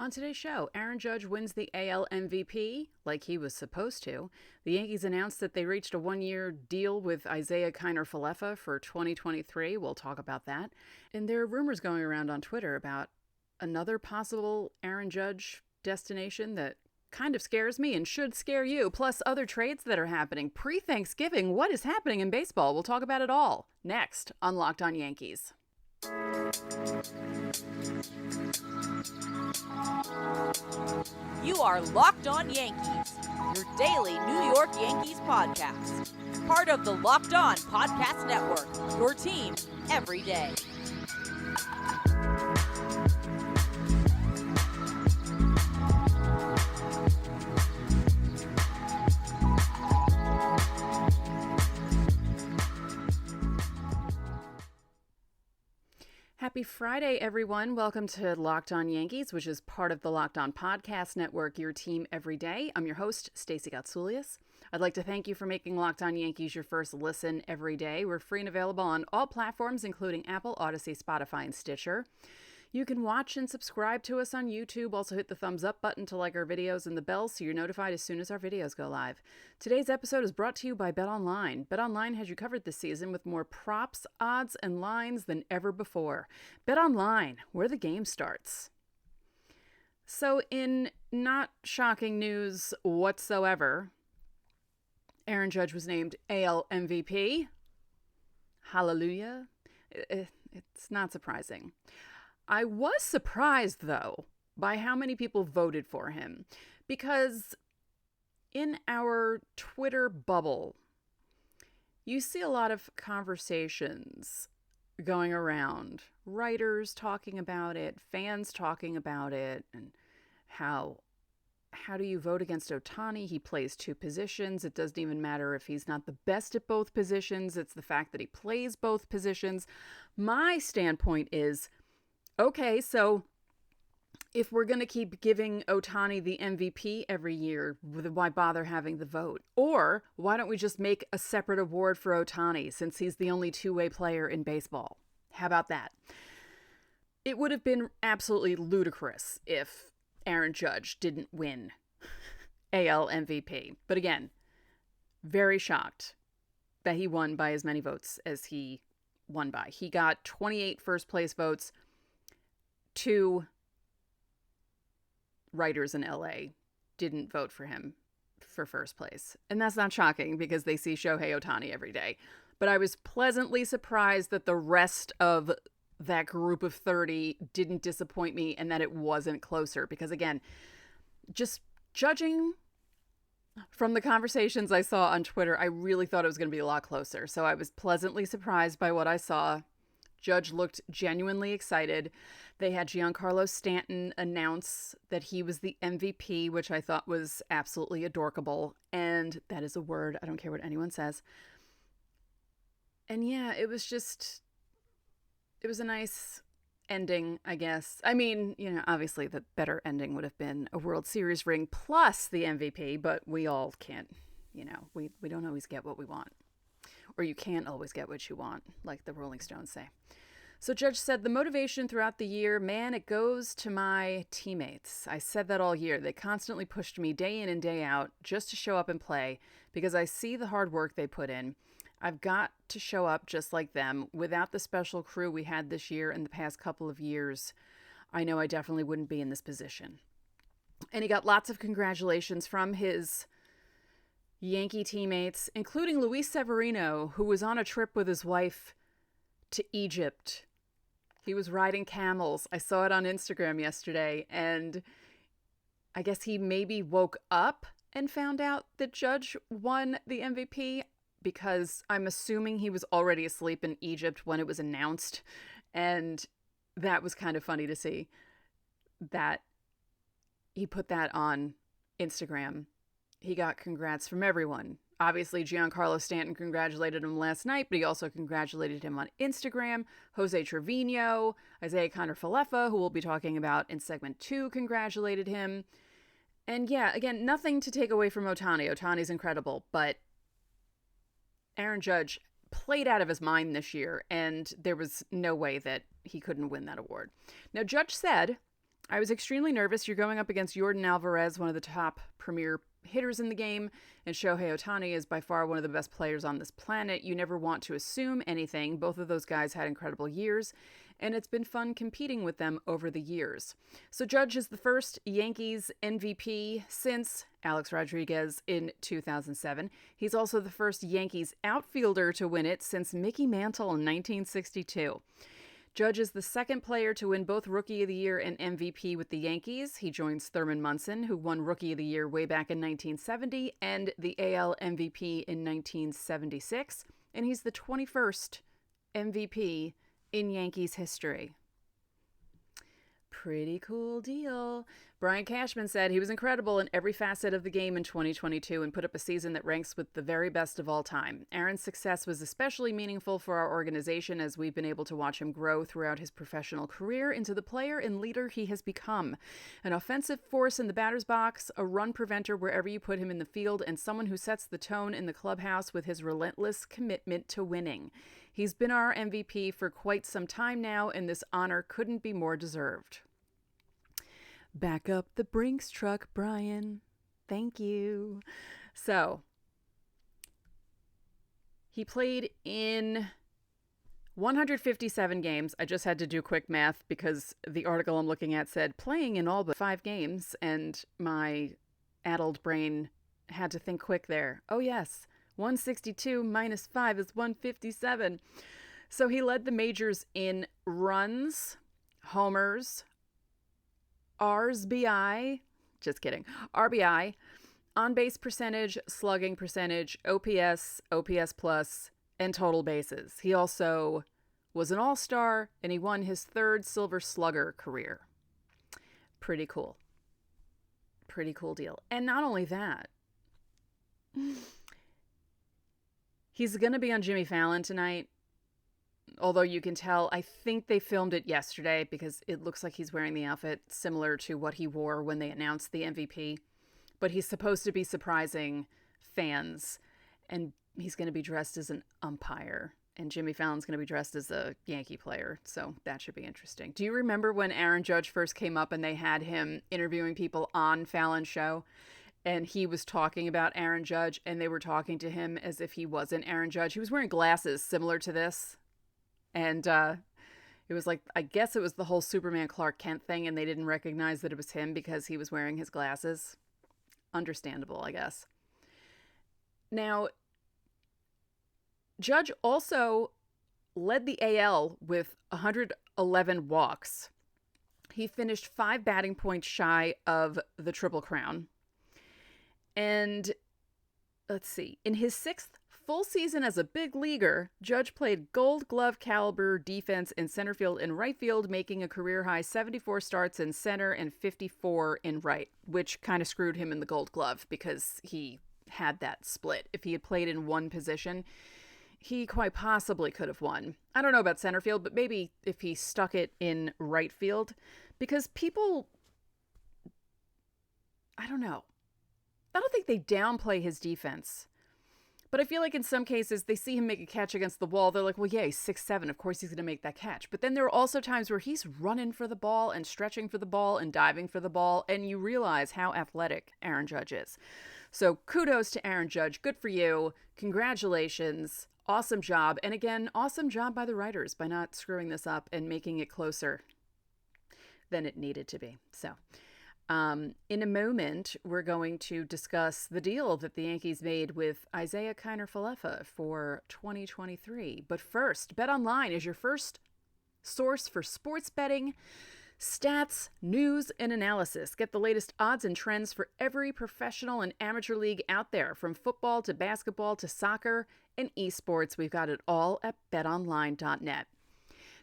On today's show, Aaron Judge wins the AL MVP like he was supposed to. The Yankees announced that they reached a one-year deal with Isiah Kiner-Falefa for 2023. We'll talk about that. And there are rumors going around on Twitter about another possible Aaron Judge destination that kind of scares me and should scare you, plus other trades that are happening. Pre-Thanksgiving, what is happening in baseball? We'll talk about it all next on Locked On Yankees. You are Locked On Yankees, your daily New York Yankees podcast. Part of the Locked On Podcast Network, your team every day. Happy Friday, everyone. Welcome to Locked On Yankees, which is part of the Locked On Podcast Network, your team every day. I'm your host, Stacey. I'd like to thank you for making Locked On Yankees your first listen every day. We're free and available on all platforms, including Apple, Odyssey, Spotify, and Stitcher. You can watch and subscribe to us on YouTube. Also hit the thumbs up button to like our videos and the bell so you're notified as soon as our videos go live. Today's episode is brought to you by BetOnline. BetOnline has you covered this season with more props, odds, and lines than ever before. BetOnline, where the game starts. So in not shocking news whatsoever, Aaron Judge was named AL MVP. Hallelujah. It's not surprising. I was surprised, though, by how many people voted for him, because in our Twitter bubble, you see a lot of conversations going around, writers talking about it, fans talking about it, and how do you vote against Ohtani? He plays two positions. It doesn't even matter if he's not the best at both positions. It's the fact that he plays both positions. My standpoint is, okay, so if we're going to keep giving Ohtani the MVP every year, why bother having the vote? Or why don't we just make a separate award for Ohtani since he's the only two-way player in baseball? How about that? It would have been absolutely ludicrous if Aaron Judge didn't win AL MVP. But again, very shocked that he won by as many votes as he won by. He got 28 first-place votes. 2 writers in LA didn't vote for him for first place. And that's not shocking because they see Shohei Ohtani every day. But I was pleasantly surprised that the rest of that group of 30 didn't disappoint me and that it wasn't closer. Because again, just judging from the conversations I saw on Twitter, I really thought it was going to be a lot closer. So I was pleasantly surprised by what I saw. Judge looked genuinely excited. They had Giancarlo Stanton announce that he was the MVP, which I thought was absolutely adorkable. And that is a word. I don't care what anyone says. And yeah, it was a nice ending, I guess. I mean, obviously the better ending would have been a World Series ring plus the MVP, but we all can't, we don't always get what we want. Or you can't always get what you want, like the Rolling Stones say. So Judge said, the motivation throughout the year, man, it goes to my teammates. I said that all year. They constantly pushed me day in and day out just to show up and play because I see the hard work they put in. I've got to show up just like them. Without the special crew we had this year and the past couple of years, I know I definitely wouldn't be in this position. And he got lots of congratulations from his Yankee teammates, including Luis Severino, who was on a trip with his wife to Egypt. He was riding camels. I saw it on Instagram yesterday, and I guess he maybe woke up and found out that Judge won the MVP because I'm assuming he was already asleep in Egypt when it was announced, and that was kind of funny to see that he put that on Instagram. He got congrats from everyone. Obviously, Giancarlo Stanton congratulated him last night, but he also congratulated him on Instagram. Jose Trevino, Isiah Kiner-Falefa, who we'll be talking about in segment 2, congratulated him. And yeah, again, nothing to take away from Ohtani. Ohtani's incredible, but Aaron Judge played out of his mind this year, and there was no way that he couldn't win that award. Now, Judge said I was extremely nervous. You're going up against Yordan Alvarez, one of the top premier hitters in the game, and Shohei Ohtani is by far one of the best players on this planet. You never want to assume anything. Both of those guys had incredible years, and it's been fun competing with them over the years. So Judge is the first Yankees MVP since Alex Rodriguez in 2007. He's also the first Yankees outfielder to win it since Mickey Mantle in 1962. Judge is the second player to win both Rookie of the Year and MVP with the Yankees. He joins Thurman Munson, who won Rookie of the Year way back in 1970 and the AL MVP in 1976. And he's the 21st MVP in Yankees history. Pretty cool deal. Brian Cashman said he was incredible in every facet of the game in 2022 and put up a season that ranks with the very best of all time. Aaron's success was especially meaningful for our organization as we've been able to watch him grow throughout his professional career into the player and leader he has become. An offensive force in the batter's box, a run preventer wherever you put him in the field, and someone who sets the tone in the clubhouse with his relentless commitment to winning. He's been our MVP for quite some time now, and this honor couldn't be more deserved. Back up the Brinks truck, Brian. Thank you. So, he played in 157 games. I just had to do quick math because the article I'm looking at said playing in all but 5 games, and my addled brain had to think quick there. Oh, yes. 162 minus 5 is 157. So he led the majors in runs, homers, RBI, just kidding, RBI, on-base percentage, slugging percentage, OPS, OPS plus, and total bases. He also was an all-star, and he won his 3rd Silver Slugger career. Pretty cool. Pretty cool deal. And not only that, he's going to be on Jimmy Fallon tonight. Although you can tell, I think they filmed it yesterday because it looks like he's wearing the outfit similar to what he wore when they announced the MVP. But he's supposed to be surprising fans, and he's going to be dressed as an umpire. And Jimmy Fallon's going to be dressed as a Yankee player, so that should be interesting. Do you remember when Aaron Judge first came up and they had him interviewing people on Fallon's show? And he was talking about Aaron Judge, and they were talking to him as if he wasn't Aaron Judge. He was wearing glasses similar to this. And it was like, I guess it was the whole Superman Clark Kent thing, and they didn't recognize that it was him because he was wearing his glasses. Understandable, I guess. Now, Judge also led the AL with 111 walks. He finished 5 batting points shy of the Triple Crown. And let's see, in his 6th full season as a big leaguer, Judge played Gold Glove caliber defense in center field and right field, making a career-high 74 starts in center and 54 in right, which kind of screwed him in the Gold Glove because he had that split. If he had played in one position, he quite possibly could have won. I don't know about center field, but maybe if he stuck it in right field, because people, I don't know. I don't think they downplay his defense. But I feel like in some cases, they see him make a catch against the wall. They're like, well, yeah, he's 6'7". Of course he's going to make that catch. But then there are also times where he's running for the ball and stretching for the ball and diving for the ball. And you realize how athletic Aaron Judge is. So kudos to Aaron Judge. Good for you. Congratulations. Awesome job. And again, awesome job by the writers by not screwing this up and making it closer than it needed to be. So in a moment, we're going to discuss the deal that the Yankees made with Isiah Kiner-Falefa for 2023. But first, BetOnline is your first source for sports betting, stats, news, and analysis. Get the latest odds and trends for every professional and amateur league out there, from football to basketball to soccer and esports. We've got it all at betonline.net.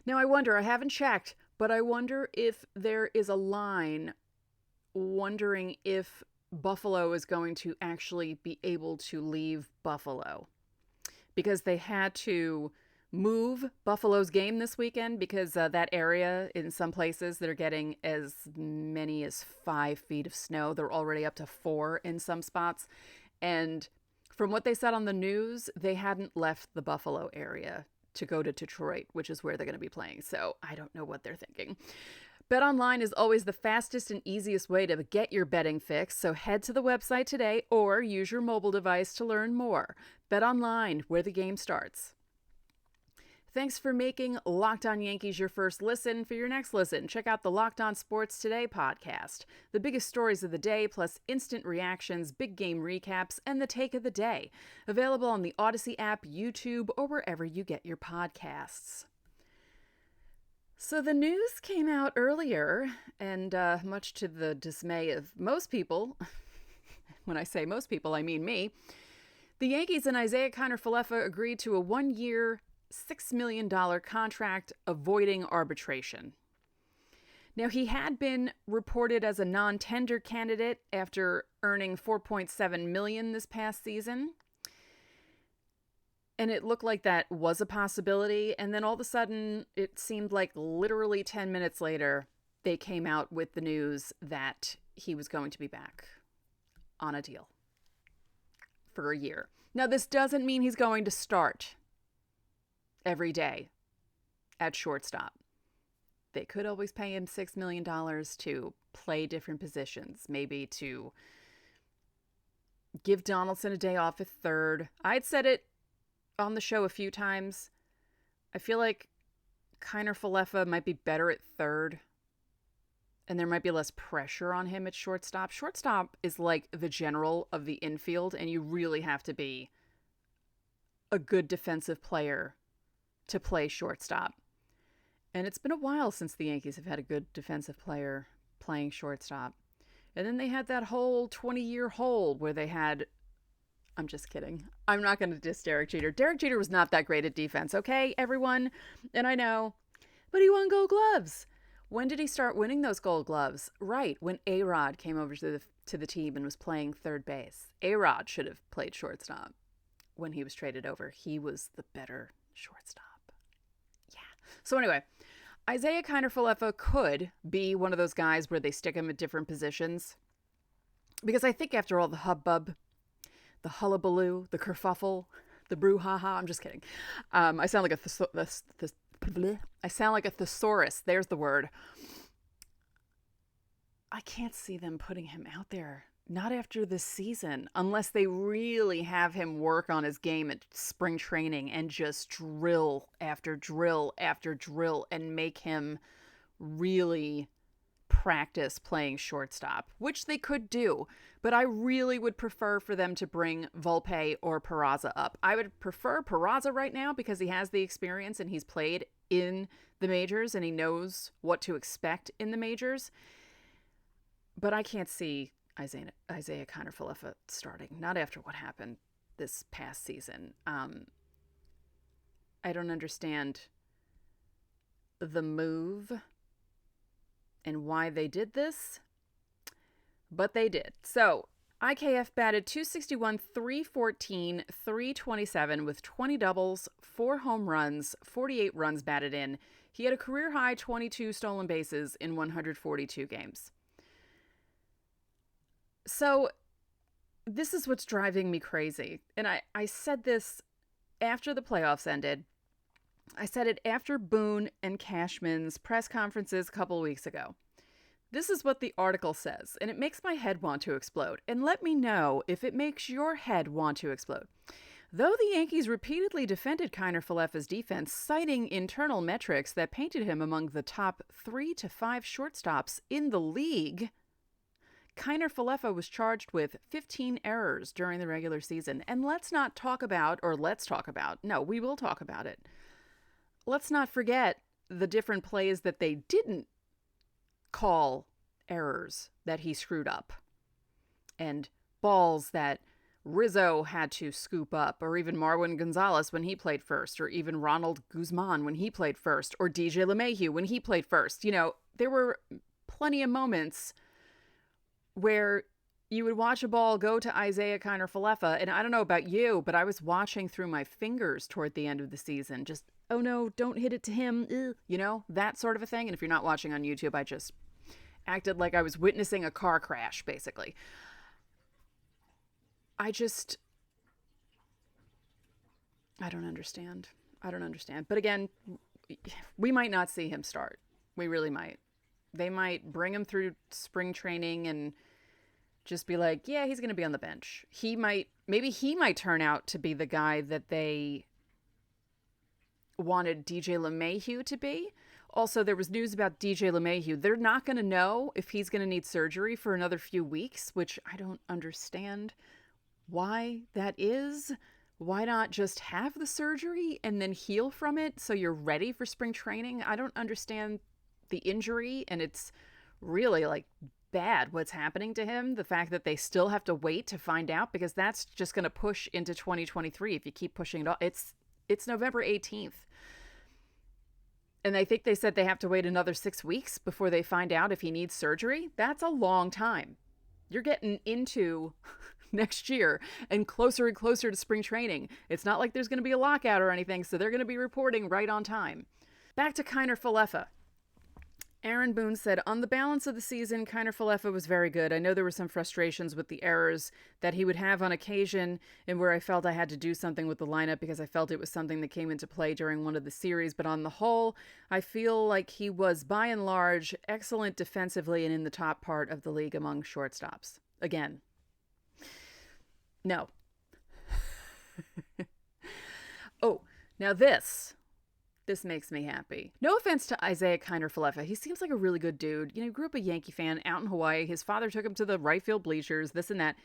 Now, I haven't checked, but I wonder if there is a line wondering if Buffalo is going to actually be able to leave Buffalo, because they had to move Buffalo's game this weekend because that area, in some places that are getting as many as 5 feet of snow, they're already up to 4 in some spots. And from what they said on the news, they hadn't left the Buffalo area to go to Detroit, which is where they're going to be playing. So I don't know what they're thinking. BetOnline is always the fastest and easiest way to get your betting fix, so head to the website today or use your mobile device to learn more. BetOnline, where the game starts. Thanks for making Locked On Yankees your first listen. For your next listen, check out the Locked On Sports Today podcast. The biggest stories of the day, plus instant reactions, big game recaps, and the take of the day. Available on the Odyssey app, YouTube, or wherever you get your podcasts. So the news came out earlier, and much to the dismay of most people, when I say most people, I mean me, the Yankees and Isiah Kiner-Falefa agreed to a one-year, $6 million contract avoiding arbitration. Now, he had been reported as a non-tender candidate after earning $4.7 million this past season. And it looked like that was a possibility. And then all of a sudden, it seemed like literally 10 minutes later, they came out with the news that he was going to be back on a deal for a year. Now, this doesn't mean he's going to start every day at shortstop. They could always pay him $6 million to play different positions, maybe to give Donaldson a day off at third. I'd said it on the show a few times. I feel like Kiner-Falefa might be better at third, and there might be less pressure on him at shortstop. Shortstop is like the general of the infield, and you really have to be a good defensive player to play shortstop. And it's been a while since the Yankees have had a good defensive player playing shortstop. And then they had that whole 20-year hole where they had... I'm just kidding. I'm not going to diss Derek Jeter. Derek Jeter was not that great at defense, okay, everyone? And I know. But he won Gold Gloves. When did he start winning those Gold Gloves? Right, when A-Rod came over to the team and was playing third base. A-Rod should have played shortstop when he was traded over. He was the better shortstop. Yeah. So anyway, Isiah Kiner-Falefa could be one of those guys where they stick him at different positions. Because I think after all the hubbub, the hullabaloo, the kerfuffle, the brouhaha. I'm just kidding. I sound like I sound like a thesaurus. There's the word. I can't see them putting him out there. Not after this season, unless they really have him work on his game at spring training and just drill after drill after drill and make him really practice playing shortstop, which they could do. But I really would prefer for them to bring Volpe or Peraza up. I would prefer Peraza right now because he has the experience and he's played in the majors and he knows what to expect in the majors. But I can't see Isiah Kiner-Falefa starting, not after what happened this past season. I don't understand the move and why they did this, but they did. So IKF batted .261, .314, .327 with 20 doubles, 4 home runs, 48 runs batted in. He had a career-high 22 stolen bases in 142 games. So this is what's driving me crazy. And I said this after the playoffs ended. I said it after Boone and Cashman's press conferences a couple weeks ago. This is what the article says, and it makes my head want to explode. And let me know if it makes your head want to explode. Though the Yankees repeatedly defended Kiner-Falefa's defense, citing internal metrics that painted him among the top 3 to 5 shortstops in the league, Kiner-Falefa was charged with 15 errors during the regular season. And we will talk about it. Let's not forget the different plays that they didn't call errors that he screwed up. And balls that Rizzo had to scoop up, or even Marwin Gonzalez when he played first, or even Ronald Guzman when he played first, or DJ LeMahieu when he played first. You know, there were plenty of moments where you would watch a ball go to Isiah Kiner-Falefa, and I don't know about you, but I was watching through my fingers toward the end of the season. Just, oh no, don't hit it to him, you know, that sort of a thing. And if you're not watching on YouTube, I just acted like I was witnessing a car crash, basically. I don't understand. But again, we might not see him start. We really might. They might bring him through spring training and just be like, yeah, he's going to be on the bench. Maybe he might turn out to be the guy that they wanted DJ LeMahieu to be. Also, there was news about DJ LeMahieu. They're not going to know if he's going to need surgery for another few weeks, which I don't understand why that is. Why not just have the surgery and then heal from it so you're ready for spring training? I don't understand the injury, and it's really like bad what's happening to him. The fact that they still have to wait to find out, because that's just going to push into 2023 if you keep pushing it off. It's November 18th. And I think they said they have to wait another 6 weeks before they find out if he needs surgery. That's a long time. You're getting into next year and closer to spring training. It's not like there's going to be a lockout or anything, so they're going to be reporting right on time. Back to Kiner-Falefa. Aaron Boone said, on the balance of the season, Kiner-Falefa was very good. I know there were some frustrations with the errors that he would have on occasion and where I felt I had to do something with the lineup because I felt it was something that came into play during one of the series. But on the whole, I feel like he was, by and large, excellent defensively and in the top part of the league among shortstops. Again, no. Oh, now this makes me happy. No offense to Isiah Kiner-Falefa. He seems like a really good dude. He grew up a Yankee fan out in Hawaii. His father took him to the right field bleachers, this and that.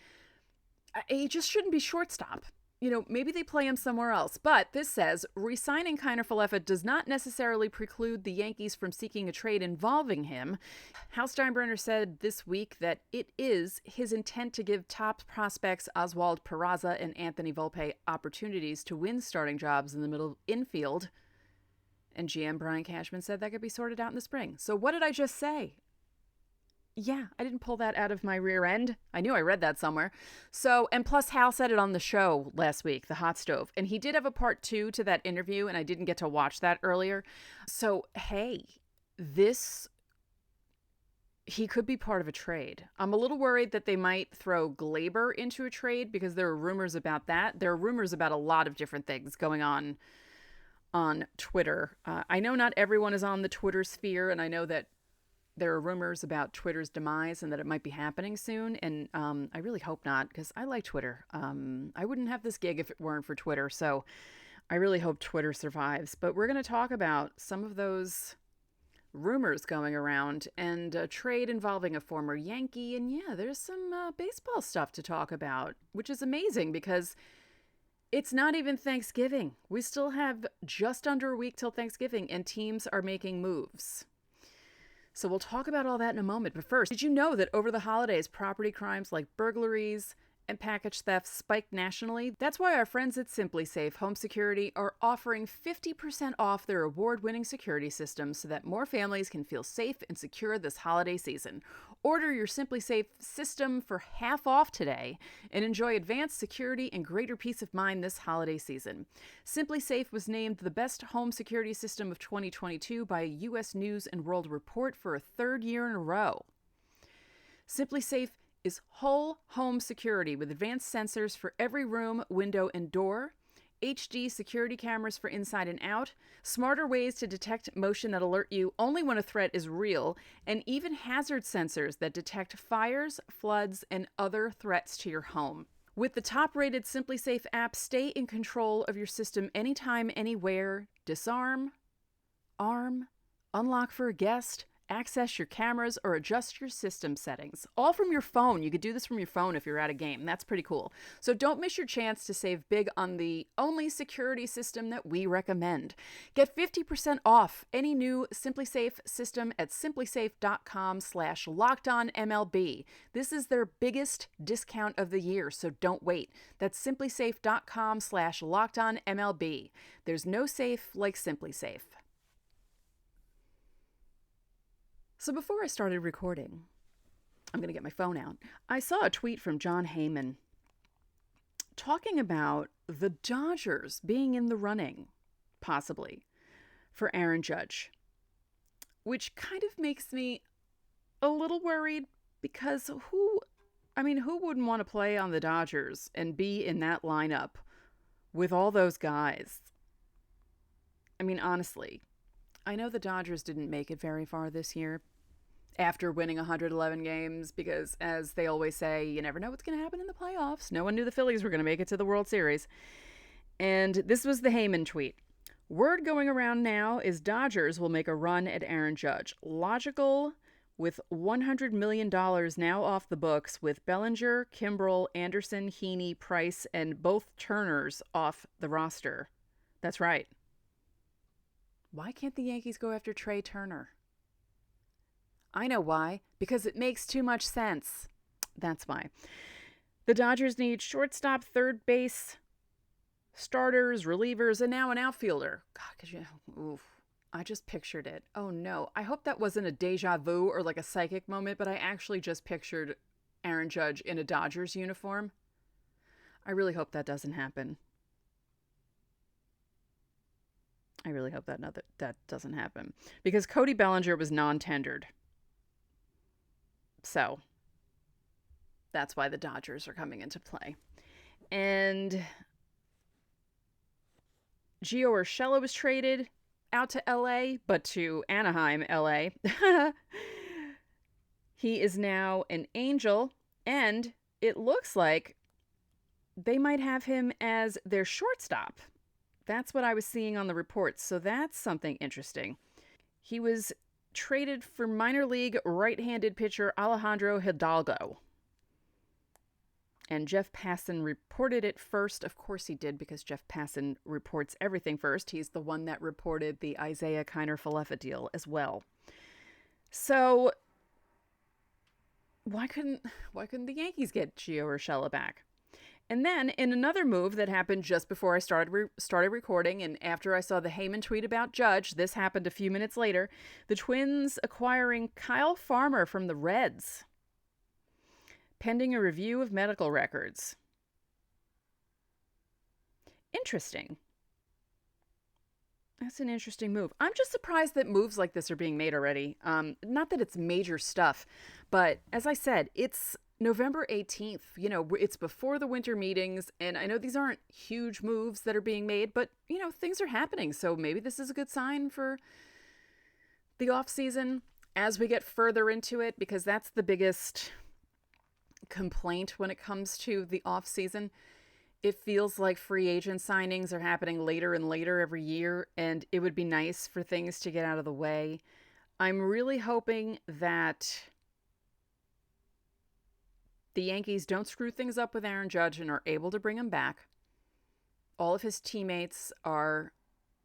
He just shouldn't be shortstop. Maybe they play him somewhere else. But this says, re-signing Kiner-Falefa does not necessarily preclude the Yankees from seeking a trade involving him. Hal Steinbrenner said this week that it is his intent to give top prospects Oswald Peraza and Anthony Volpe opportunities to win starting jobs in the middle infield. And GM Brian Cashman said that could be sorted out in the spring. So what did I just say? Yeah, I didn't pull that out of my rear end. I knew I read that somewhere. So, and plus Hal said it on the show last week, The Hot Stove. And he did have a part 2 to that interview, and I didn't get to watch that earlier. So, hey, he could be part of a trade. I'm a little worried that they might throw Glaber into a trade because there are rumors about that. There are rumors about a lot of different things going on Twitter. I know not everyone is on the Twitter sphere, and I know that there are rumors about Twitter's demise and that it might be happening soon, and I really hope not, because I like Twitter. I wouldn't have this gig if it weren't for Twitter, so I really hope Twitter survives. But we're going to talk about some of those rumors going around and a trade involving a former Yankee, and yeah, there's some baseball stuff to talk about, which is amazing because it's not even Thanksgiving. We still have just under a week till Thanksgiving, and teams are making moves. So we'll talk about all that in a moment. But first, did you know that over the holidays, property crimes like burglaries and package thefts spiked nationally? That's why our friends at Simply Safe Home Security are offering 50% off their award-winning security system so that more families can feel safe and secure this holiday season. Order your Simply Safe system for half off today and enjoy advanced security and greater peace of mind this holiday season. Simply Safe was named the best home security system of 2022 by a U.S. News and World Report for a third year in a row. Simply Safe is whole home security with advanced sensors for every room, window, and door, HD security cameras for inside and out, smarter ways to detect motion that alert you only when a threat is real, and even hazard sensors that detect fires, floods, and other threats to your home. With the top-rated Simply Safe app, stay in control of your system anytime, anywhere. Disarm, arm, unlock for a guest, access your cameras, or adjust your system settings. All from your phone. You could do this from your phone if you're at a game. That's pretty cool. So don't miss your chance to save big on the only security system that we recommend. Get 50% off any new Simply Safe system at simplysafe.com/lockedonmlb. This is their biggest discount of the year, so don't wait. That's simplysafe.com/lockedonmlb. There's no safe like Simply Safe. So before I started recording, I'm going to get my phone out. I saw a tweet from John Heyman talking about the Dodgers being in the running, possibly, for Aaron Judge, which kind of makes me a little worried because who wouldn't want to play on the Dodgers and be in that lineup with all those guys? I mean, honestly, I know the Dodgers didn't make it very far this year, after winning 111 games, because as they always say, you never know what's going to happen in the playoffs. No one knew the Phillies were going to make it to the World Series. And this was the Heyman tweet. Word going around now is Dodgers will make a run at Aaron Judge. Logical, with $100 million now off the books, with Bellinger, Kimbrel, Anderson, Heaney, Price, and both Turners off the roster. That's right. Why can't the Yankees go after Trey Turner? I know why. Because it makes too much sense. That's why. The Dodgers need shortstop, third base, starters, relievers, and now an outfielder. God, I just pictured it. Oh no. I hope that wasn't a deja vu or like a psychic moment, but I actually just pictured Aaron Judge in a Dodgers uniform. I really hope that doesn't happen. I really hope that doesn't happen. Because Cody Bellinger was non-tendered. So that's why the Dodgers are coming into play. And Gio Urshela was traded out to LA, but to Anaheim, LA. He is now an Angel, and it looks like they might have him as their shortstop. That's what I was seeing on the reports, so that's something interesting. He was traded for minor league right-handed pitcher Alejandro Hidalgo. And Jeff Passan reported it first. Of course he did, because Jeff Passan reports everything first. He's the one that reported the Isiah Kiner-Falefa deal as well. So why couldn't the Yankees get Gio Urshela back? And then in another move that happened just before I started recording, and after I saw the Heyman tweet about Judge, this happened a few minutes later, the Twins acquiring Kyle Farmer from the Reds, pending a review of medical records. Interesting. That's an interesting move. I'm just surprised that moves like this are being made already. Not that it's major stuff, but as I said, it's November 18th. You know, it's before the winter meetings, and I know these aren't huge moves that are being made, but, you know, things are happening. So maybe this is a good sign for the off season as we get further into it, because that's the biggest complaint when it comes to the off season. It feels like free agent signings are happening later and later every year, and it would be nice for things to get out of the way. I'm really hoping that the Yankees don't screw things up with Aaron Judge and are able to bring him back. All of his teammates are,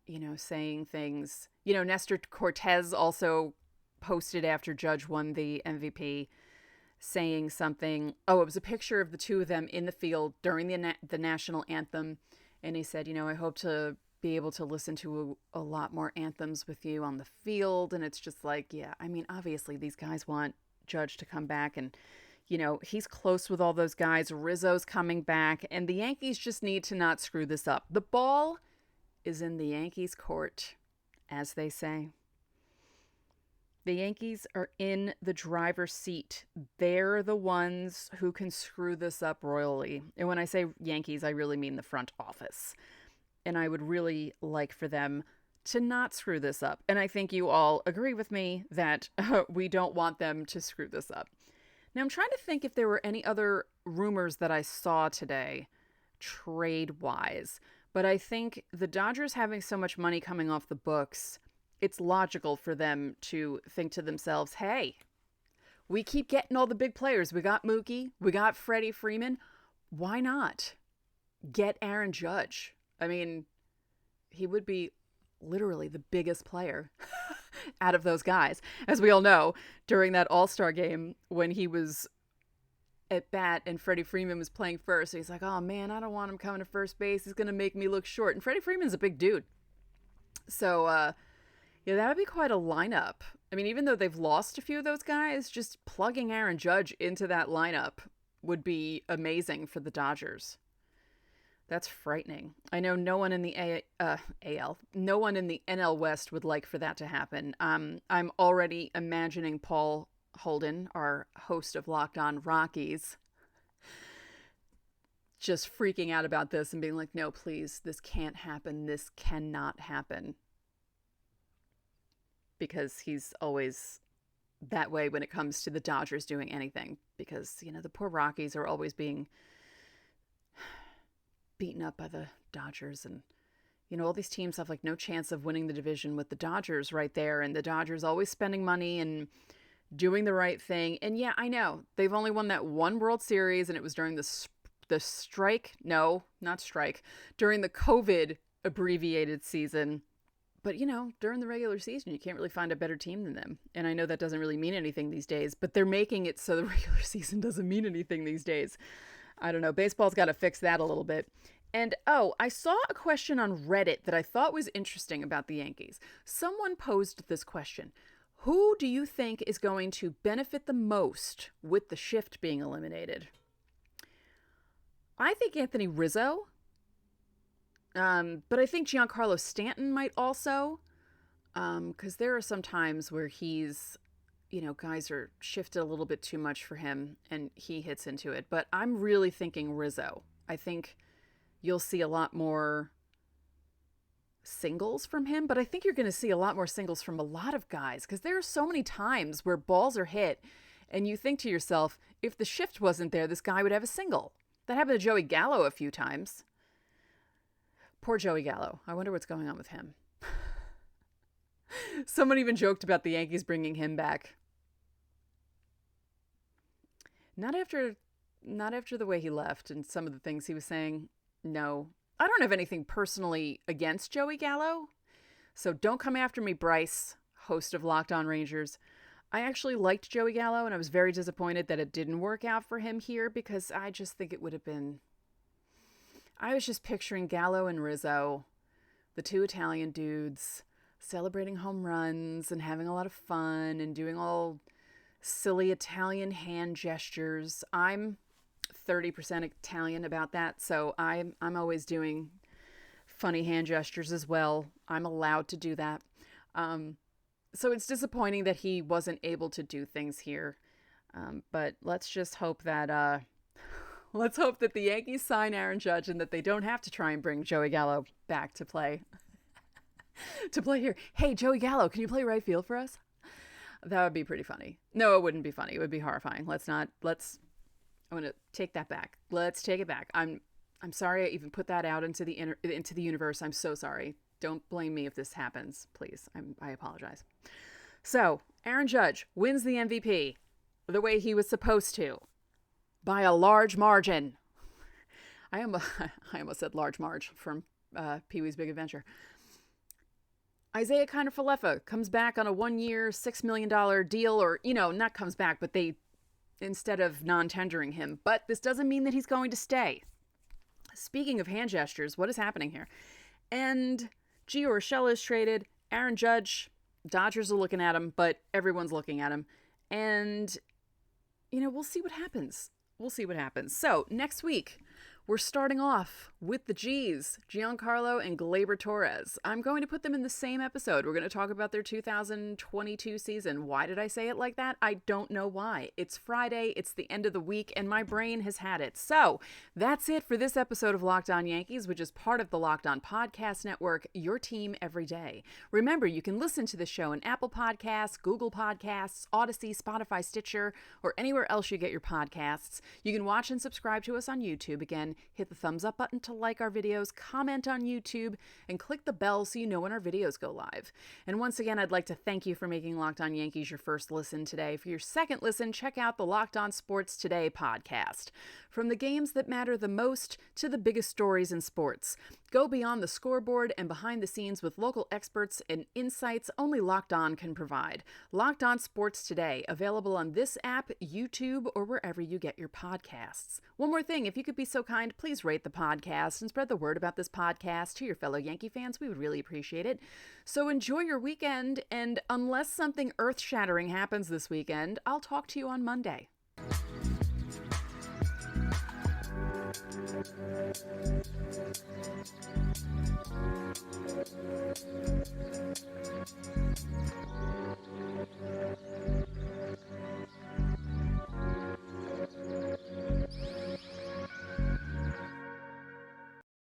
you know, saying things. You know, Nestor Cortez also posted after Judge won the MVP, saying something. Oh, it was a picture of the two of them in the field during the national anthem. And he said, you know, I hope to be able to listen to a lot more anthems with you on the field. And it's just like, yeah, I mean, obviously these guys want Judge to come back, and you know, he's close with all those guys. Rizzo's coming back, and the Yankees just need to not screw this up. The ball is in the Yankees' court, as they say. The Yankees are in the driver's seat. They're the ones who can screw this up royally. And when I say Yankees, I really mean the front office. And I would really like for them to not screw this up. And I think you all agree with me that we don't want them to screw this up. Now, I'm trying to think if there were any other rumors that I saw today, trade-wise. But I think the Dodgers having so much money coming off the books, it's logical for them to think to themselves, hey, we keep getting all the big players. We got Mookie. We got Freddie Freeman. Why not get Aaron Judge? I mean, he would be literally the biggest player out of those guys. As we all know, during that All-Star game when he was at bat and Freddie Freeman was playing first, he's like, oh man, I don't want him coming to first base. He's going to make me look short. And Freddie Freeman's a big dude. So, yeah, that would be quite a lineup. I mean, even though they've lost a few of those guys, just plugging Aaron Judge into that lineup would be amazing for the Dodgers. That's frightening. I know no one in the no one in the NL West would like for that to happen. I'm already imagining Paul Holden, our host of Locked On Rockies, just freaking out about this and being like, no, please, this can't happen. This cannot happen. Because he's always that way when it comes to the Dodgers doing anything, because, the poor Rockies are always being beaten up by the Dodgers, and all these teams have like no chance of winning the division with the Dodgers right there, and the Dodgers always spending money and doing the right thing. And yeah, I know they've only won that one World Series, and it was during the strike. No, not strike. During the COVID abbreviated season. But, during the regular season, you can't really find a better team than them. And I know that doesn't really mean anything these days, but they're making it so the regular season doesn't mean anything these days. I don't know. Baseball's got to fix that a little bit. And, I saw a question on Reddit that I thought was interesting about the Yankees. Someone posed this question. Who do you think is going to benefit the most with the shift being eliminated? I think Anthony Rizzo. But I think Giancarlo Stanton might also, because there are some times where he's, guys are shifted a little bit too much for him and he hits into it. But I'm really thinking Rizzo. I think you'll see a lot more singles from him, but I think you're going to see a lot more singles from a lot of guys, because there are so many times where balls are hit and you think to yourself, if the shift wasn't there, this guy would have a single. That happened to Joey Gallo a few times. Poor Joey Gallo. I wonder what's going on with him. Someone even joked about the Yankees bringing him back. Not after the way he left and some of the things he was saying. No. I don't have anything personally against Joey Gallo. So don't come after me, Bryce, host of Locked On Rangers. I actually liked Joey Gallo, and I was very disappointed that it didn't work out for him here, because I just think it would have been... I was just picturing Gallo and Rizzo, the two Italian dudes, celebrating home runs and having a lot of fun and doing all silly Italian hand gestures. I'm 30% Italian about that, so I'm always doing funny hand gestures as well. I'm allowed to do that. So it's disappointing that he wasn't able to do things here. But let's just hope that... Let's hope that the Yankees sign Aaron Judge and that they don't have to try and bring Joey Gallo back to play. Here. Hey, Joey Gallo, can you play right field for us? That would be pretty funny. No, it wouldn't be funny. It would be horrifying. I'm going to take that back. Let's take it back. I'm sorry I even put that out into the universe. I'm so sorry. Don't blame me if this happens, please. I apologize. So, Aaron Judge wins the MVP the way he was supposed to. By a large margin. I almost said large marge from Pee-wee's Big Adventure. Isiah Kiner-Falefa comes back on a 1-year, $6 million deal, or, not comes back, but they, instead of non-tendering him. But this doesn't mean that he's going to stay. Speaking of hand gestures, what is happening here? And Gio Urshela is traded. Aaron Judge, Dodgers are looking at him, but everyone's looking at him. And, we'll see what happens. So next week, we're starting off with the G's, Giancarlo and Gleyber Torres. I'm going to put them in the same episode. We're going to talk about their 2022 season. Why did I say it like that? I don't know why. It's Friday, it's the end of the week, and my brain has had it. So that's it for this episode of Locked On Yankees, which is part of the Locked On Podcast Network, your team every day. Remember, you can listen to the show in Apple Podcasts, Google Podcasts, Odyssey, Spotify, Stitcher, or anywhere else you get your podcasts. You can watch and subscribe to us on YouTube. Again, hit the thumbs up button to like our videos, comment on YouTube, and click the bell so you know when our videos go live. And once again, I'd like to thank you for making Locked On Yankees your first listen today. For your second listen, check out the Locked On Sports Today podcast. From the games that matter the most to the biggest stories in sports. Go beyond the scoreboard and behind the scenes with local experts and insights only Locked On can provide. Locked On Sports Today, available on this app, YouTube, or wherever you get your podcasts. One more thing, if you could be so kind, please rate the podcast and spread the word about this podcast to your fellow Yankee fans. We would really appreciate it. So enjoy your weekend, and unless something earth-shattering happens this weekend, I'll talk to you on Monday.